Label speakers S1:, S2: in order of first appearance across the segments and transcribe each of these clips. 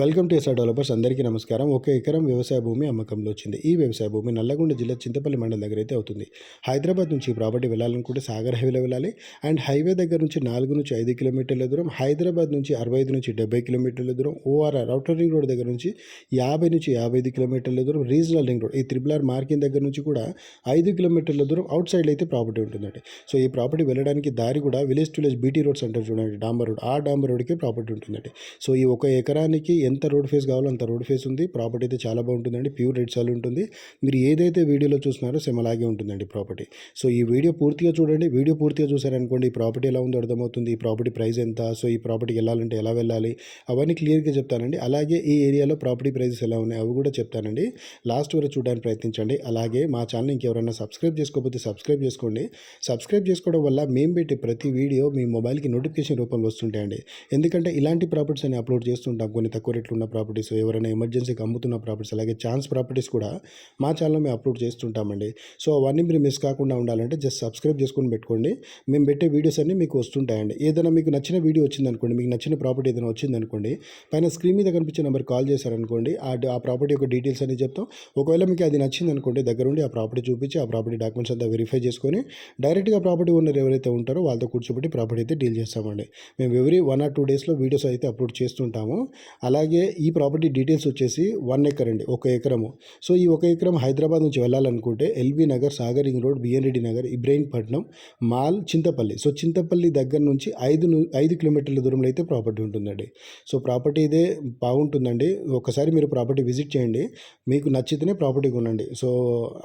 S1: Welcome to SR developers. అందరికీ నమస్కారం. 1 ఎకరం వ్యవసాయ భూమి అమ్మకంలో వచ్చింది. ఈ వ్యవసాయ భూమి నల్లగొండ జిల్లా చింతపల్లి మండలం దగ్గర అయితే అవుతుంది. హైదరాబాద్ నుంచి ఈ ప్రాపర్టీ వెళ్ళాలనుకుంటే సాగర్ హైవేలో వెళ్ళాలి. అండ్ హైవే దగ్గర నుంచి 4 నుంచి 5 కిలోమీటర్ల దూరం, హైదరాబాద్ నుంచి 65 నుంచి 70 కిలోమీటర్ల దూరం, ఓఆర్ఆర్ అవుటర్ రింగ్ రోడ్ దగ్గర నుంచి 50 నుంచి 55 కిలోమీటర్ల దూరం, రీజనల్ రింగ్ రోడ్ ఈ RRR మార్కింగ్ దగ్గర నుంచి కూడా 5 కిలోమీటర్ల దూరం అవుట్ సైడ్ అయితే ప్రాపర్టీ ఉంటుందండి. సో ఈ ప్రాపర్టీ వెళ్ళడానికి దారి కూడా village to village BT roads అంటారు చూడండి, డాంబర్ రోడ్, ఆ డాంబర్ రోడ్కే ప్రాపర్టీ ఉంటుందండి. సో ఈ 1 ఎకరానికి ఎంత రోడ్ ఫేస్ కావాలో అంత రోడ్ ఫేస్ ఉంది. ప్రాపర్టీ అయితే చాలా బాగుంటుందండి. ప్యూర్ రెడ్ సాయిల్ ఉంటుంది. మీరు ఏదైతే వీడియోలో చూస్తున్నారో సేమ్ అలాగే ఉంటుందండి ప్రాపర్టీ. సో ఈ వీడియో పూర్తిగా చూడండి. వీడియో పూర్తిగా చూసారనుకోండి ఈ ప్రాపర్టీ ఎలా ఉందో అర్థమవుతుంది. ఈ ప్రాపర్టీ ప్రైస్ ఎంత, సో ఈ ప్రాపర్టీకి వెళ్ళాలంటే ఎలా వెళ్ళాలి అవన్నీ క్లియర్గా చెప్తానండి. అలాగే ఈ ఏరియాలో ప్రాపర్టీ ప్రైజెస్ ఎలా ఉన్నాయి అవి కూడా చెప్తానండి. లాస్ట్ వరకు చూడడానికి ప్రయత్నించండి. అలాగే మా ఛానల్ ఇంకెవరైనా సబ్స్క్రైబ్ చేసుకోకపోతే సబ్స్క్రైబ్ చేసుకోండి. సబ్స్క్రైబ్ చేసుకోవడం వల్ల మేము పెట్టే ప్రతి వీడియో మీ మొబైల్కి నోటిఫికేషన్ రూపంలో వస్తుంటాయండి. ఎందుకంటే ఇలాంటి ప్రాపర్టీస్ అని అప్లోడ్ చేస్తుంటాం. కొన్ని తక్కువ రేట్లు ఉన్న ప్రాపర్టీస్, ఎవరైనా ఎమర్జెన్సీకి అమ్ముతున్న ప్రాపర్టీస్, అలాగే ఛాన్స్ ప్రాపర్టీస్ కూడా మా ఛానల్లో మేము అప్లోడ్ చేస్తుంటామండి. సో అవన్నీ మీరు మిస్ కాకుండా ఉండాలంటే జస్ట్ సబ్స్క్రైబ్ చేసుకొని పెట్టుకోండి. మేము పెట్టే వీడియోస్ అన్నీ మీకు వస్తుంటాయండి. ఏదైనా మీకు నచ్చిన వీడియో వచ్చిందనుకోండి, మీకు నచ్చిన ప్రాపర్టీ ఏదైనా వచ్చిందనుకోండి, పైన స్క్రీన్ మీద కనిపించే నెంబర్ కాల్ చేశారనుకోండి, ఆ ప్రాపర్టీ యొక్క డీటెయిల్స్ అని చెప్తాం. ఒకవేళ మీకు అది నచ్చిందనుకోండి, దగ్గరుండి ఆ ప్రాపర్టీ చూపించి ఆ ప్రాపర్టీ డాక్యుమెంట్స్ అంతా వెరిఫై చేసుకొని డైరెక్ట్గా ప్రాపర్టీ ఓనర్ ఎవరైతే ఉంటారో వాళ్ళతో కూర్చోబెట్టి ప్రాపర్టీ అయితే డీల్ చేస్తామండి. మేము ఎవ్రీ 1 or 2 డేస్లో వీడియోస్ అయితే అప్లోడ్ చేస్తుంటాము. అలాగే ఈ ప్రాపర్టీ డీటెయిల్స్ వచ్చేసి 1 ఎకర్ అండి, 1 ఎకరము. సో ఈ 1 ఎకరం హైదరాబాద్ నుంచి వెళ్ళాలనుకుంటే LB Nagar, Sagar ring road, BN Reddy Nagar, Ibrahimpatnam, Mal, Chintapalli. So Chintapalli దగ్గర నుంచి 5 కిలోమీటర్ల దూరంలో అయితే ప్రాపర్టీ ఉంటుందండి. సో ప్రాపర్టీ ఇదే బాగుంటుందండి. ఒకసారి మీరు ప్రాపర్టీ విజిట్ చేయండి. మీకు నచ్చితేనే ప్రాపర్టీ కొనండి. సో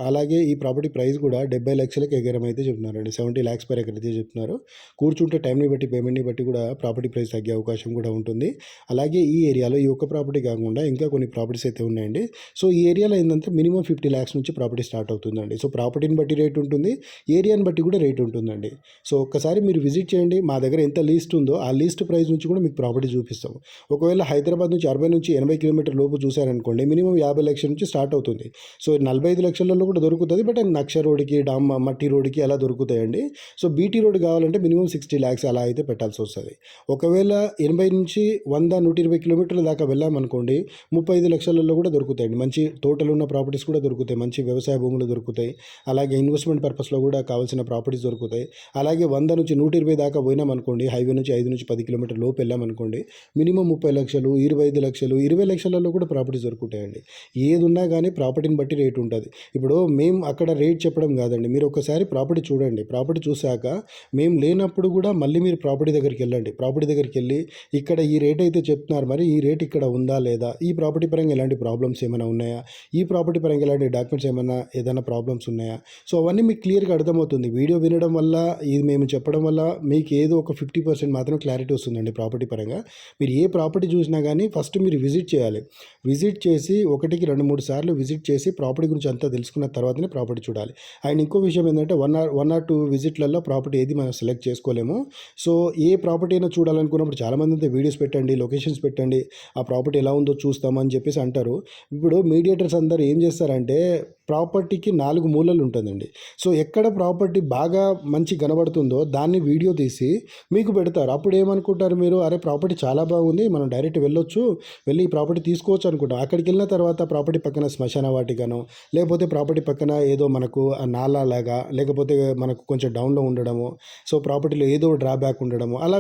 S1: అలాగే ఈ ప్రాపర్టీ ప్రైస్ కూడా 70 లక్షలకు ఎకరం అయితే చెప్తున్నారండి. 70 lakhs per ఎకర్ అయితే చెప్తున్నారు. కూర్చుంటే టైంని బట్టి, పేమెంట్ని బట్టి కూడా ప్రాపర్టీ ప్రైస్ తగ్గే అవకాశం కూడా ఉంటుంది. అలాగే ఈ ఏరియాలో ఈ ఒక్క ప్రాపర్టీ కాకుండా ఇంకా కొన్ని ప్రాపర్టీస్ అయితే ఉన్నాయండి. సో ఈ ఏరియాలో ఏంటంటే మినిమం 50 lakhs నుంచి ప్రాపర్టీ స్టార్ట్ అవుతుందండి. సో ప్రాపర్టీని బట్టి రేట్ ఉంటుంది, ఏరియాని బట్టి కూడా రేట్ ఉంటుందండి. సో ఒక్కసారి మీరు విజిట్ చేయండి. మా దగ్గర ఎంత లీస్ట్ ఉందో ఆ లీస్ట్ ప్రైస్ నుంచి కూడా మీకు ప్రాపర్టీ చూపిస్తాం. ఒకవేళ హైదరాబాద్ నుంచి 60 నుంచి 80 కిలోమీటర్ లోపు చూశారనుకోండి, మినిమం 50 లక్షల నుంచి స్టార్ట్ అవుతుంది. సో 45 లక్షలలో కూడా దొరుకుతుంది. బట్ నక్ష రోడ్కి, మట్టి రోడ్కి అలా దొరుకుతాయండి. సో బీటీ రోడ్ కావాలంటే మినిమం 60 lakhs అలా అయితే పెట్టాల్సి వస్తుంది. ఒకవేళ 80 నుంచి 100, 120 కిలోమీటర్ల దాకా వెళ్ళామనుకోండి 35 లక్షలలో కూడా దొరుకుతాయండి. మంచి తోటలు ఉన్న ప్రాపర్టీస్ కూడా దొరుకుతాయి, మంచి వ్యవసాయ భూములు దొరుకుతాయి. అలాగే ఇన్వెస్ట్మెంట్ పర్పస్లో కూడా కావాల్సిన ప్రాపర్టీస్ దొరుకుతాయి. అలాగే 100 నుంచి 120 దాకా పోయినామనుకోండి, హైవే నుంచి 5 నుంచి 10 కిలోమీటర్ లోపు వెళ్ళామనుకోండి, మినిమం 30 లక్షలు, 25 లక్షలు, 20 లక్షలలో కూడా ప్రాపర్టీస్ దొరుకుతాయండి. ఏది ఉన్నా కానీ ప్రాపర్టీని బట్టి రేట్ ఉంటుంది. ఇప్పుడు మేము అక్కడ రేట్ చెప్పడం కాదండి, మీరు ఒకసారి ప్రాపర్టీ చూడండి. ప్రాపర్టీ చూశాక మేము లేనప్పుడు కూడా మళ్ళీ మీరు ప్రాపర్టీ దగ్గరికి వెళ్ళండి. ప్రాపర్టీ దగ్గరికి వెళ్ళి ఇక్కడ ఈ రేట్ అయితే చెప్తున్నారు, మరి ఈ రేట్ ఇక్కడ ఉందా లేదా, ఈ ప్రాపర్టీ పరంగా ఎలాంటి ప్రాబ్లమ్స్ ఏమైనా ఉన్నాయా, ఈ ప్రాపర్టీ పరంగా ఎలాంటి డాక్యుమెంట్స్ ఏదైనా ప్రాబ్లమ్స్ ఉన్నాయా, సో అవన్నీ మీకు క్లియర్గా అర్థమవుతుంది. వీడియో వినడం వల్ల, ఇది మేము చెప్పడం వల్ల మీకు ఏదో ఒక 50% మాత్రం క్లారిటీ వస్తుందండి ప్రాపర్టీ పరంగా. మీరు ఏ ప్రాపర్టీ చూసినా కానీ ఫస్ట్ మీరు విజిట్ చేయాలి. విజిట్ చేసి 1కి 2-3 సార్లు విజిట్ చేసి ప్రాపర్టీ గురించి అంతా తెలుసుకున్న తర్వాతనే ప్రాపర్టీ చూడాలి. అండ్ ఇంకో విషయం ఏంటంటే 1 or 2 విజిట్లలో ప్రాపర్టీ ఏది మనం సెలెక్ట్ చేసుకోలేము. సో ఏ ప్రాపర్టీ అయినా చూడాలనుకున్నప్పుడు చాలామంది అయితే వీడియోస్ పెట్టండి, లొకేషన్స్ పెట్టండి, ఆ ప్రాపర్టీ ఎలా ఉందో చూస్తామని చెప్పేసి అంటారు. ఇప్పుడు మీడియేటర్స్ అందరూ ఏం చేస్తారంటే ప్రాపర్టీకి 4 మూలలు ఉంటుందండి. సో ఎక్కడ ప్రాపర్టీ బాగా మంచి కనబడుతుందో దాన్ని వీడియో తీసి మీకు పెడతారు. అప్పుడు ఏమనుకుంటారు మీరు, అరే ప్రాపర్టీ చాలా బాగుంది, మనం డైరెక్ట్ వెళ్ళొచ్చు, వెళ్ళి ఈ ప్రాపర్టీ తీసుకోవచ్చు అనుకుంటాం. అక్కడికి వెళ్ళిన తర్వాత ప్రాపర్టీ పక్కన శ్మశాన వాటికనో, లేకపోతే ప్రాపర్టీ పక్కన ఏదో మనకు నాలా లాగా, లేకపోతే మనకు కొంచెం డౌన్లో ఉండడము, సో ప్రాపర్టీలో ఏదో డ్రాబ్యాక్ ఉండడము, అలా